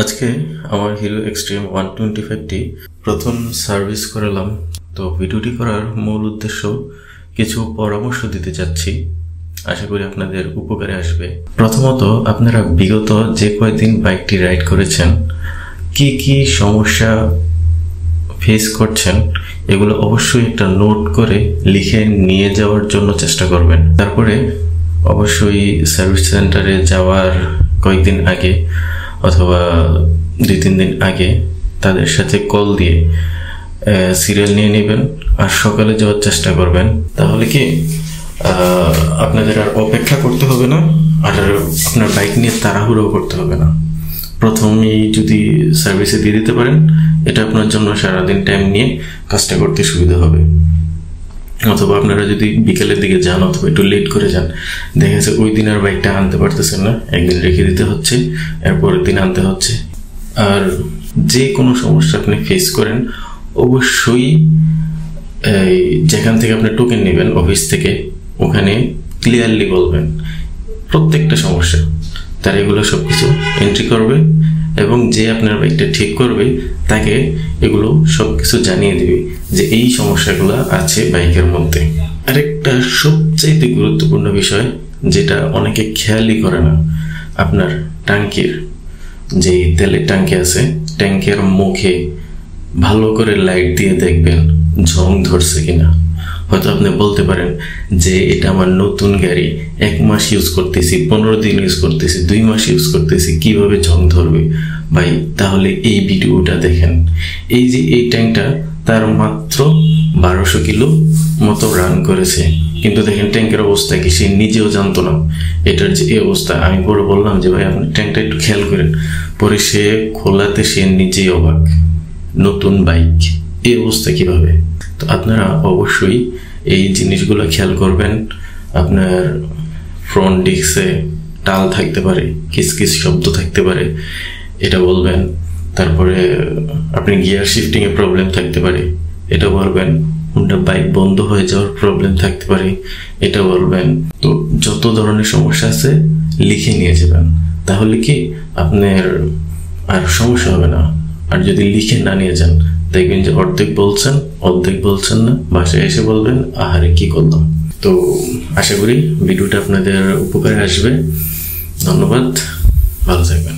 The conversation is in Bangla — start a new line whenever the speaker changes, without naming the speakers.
আজকে আমার হিরো এক্সট্রিম 125টি প্রথম সার্ভিস করালাম। তো ভিডিওটি করার মূল উদ্দেশ্য কিছু পরামর্শ দিতে চাচ্ছি, আশা করি আপনাদের উপকারে আসবে। প্রথমত, আপনারা বিগত যে কয়েকদিন বাইকটি রাইড করেছেন কি কি সমস্যা ফেস করছেন এগুলো অবশ্যই একটা নোট করে লিখে নিয়ে যাওয়ার জন্য চেষ্টা করবেন। তারপরে অবশ্যই সার্ভিস সেন্টারে যাওয়ার কয়েকদিন আগে অথবা 2-3 দিন আগে তাদের সাথে কল দিয়ে সিরিয়াল নিয়ে নেবেন আর সকালে যাওয়ার চেষ্টা করবেন। তাহলে কি আপনাদের আর অপেক্ষা করতে হবে না, আর আপনার বাইক নিয়ে তাড়াহুড়ো করতে হবে না। প্রথমেই যদি সার্ভিসে দিয়ে দিতে পারেন, এটা আপনার জন্য সারাদিন টাইম নিয়ে কাজটা করতে সুবিধা হবে। অথবা আপনারা যদি বিকেলের দিকে যান অথবা একটু লেট করে যান, দেখা যাচ্ছে ওই দিন আর বাইকটা আনতে পারতেছেন না, একদিন রেখে দিতে হচ্ছে, এরপরের দিন আনতে হচ্ছে। আর যে কোনো সমস্যা আপনি ফেস করেন অবশ্যই যেখান থেকে আপনি টোকেন নেবেন অফিস থেকে, ওখানে ক্লিয়ারলি বলবেন প্রত্যেকটা সমস্যা। তার এগুলো সব কিছু এন্ট্রি করবে এবং যে আপনার বাইকটা ঠিক করবে তাকে এগুলো সব কিছু জানিয়ে দিবে যে এই সমস্যাগুলো আছে বাইকের মধ্যে। আরেকটা সবচাইতে গুরুত্বপূর্ণ বিষয় যেটা অনেকে খেয়ালই করে না, আপনার ট্যাঙ্কির যে তেলের ট্যাঙ্কি আছে, ট্যাঙ্কের মুখে ভালো করে লাইট দিয়ে দেখবেন ঝং ধরছে কিনা। হয়তো আপনি বলতে পারেন যে এটা আমার নতুন গাড়ি, 1 মাস ইউজ করতেছি, 15 দিন ইউজ করতেছি, 2 মাস ইউজ করতেছি, কিভাবে ঝং ধরবে? ভাই, তাহলে এই ভিডিওটা দেখেন। এই যে এই ট্যাঙ্কটা তার মাত্র 1200 কিলো মতো রান করেছে, কিন্তু দেখেন ট্যাঙ্কের অবস্থা কি, সে নিজেও জানতো না এটার যে এই অবস্থা। আমি পরে বললাম যে ভাই আপনি ট্যাঙ্কটা একটু খেয়াল করেন, পরে সে খোলাতে সে নিজেই অবাক, নতুন বাইক এই অবস্থা কিভাবে। তো আপনারা অবশ্যই এই জিনিসগুলো খেয়াল করবেন। আপনার ফ্রন্ট ডিস্কে টাল থাকতে পারে, কিসকিস শব্দ থাকতে পারে, এটা বলবেন। তারপরে আপনি গিয়ার শিফটিং এ প্রবলেম থাকতে পারে, এটা বলবেন। হুন্ডা বাইক বন্ধ হয়ে যাওয়ার প্রবলেম থাকতে পারে, এটা বলবেন। তো যত ধরনের সমস্যা আছে লিখে নিয়ে যাবেন, তাহলে কি আপনার আর সমস্যা হবে না। আর যদি লিখে না নিয়ে যান, দেখবেন যে অর্ধেক বলছেন না, বাসায় এসে বলবেন আহারে কি করলাম। তো আশা করি ভিডিওটা আপনাদের উপকারে আসবে। ধন্যবাদ, ভালো থাকবেন।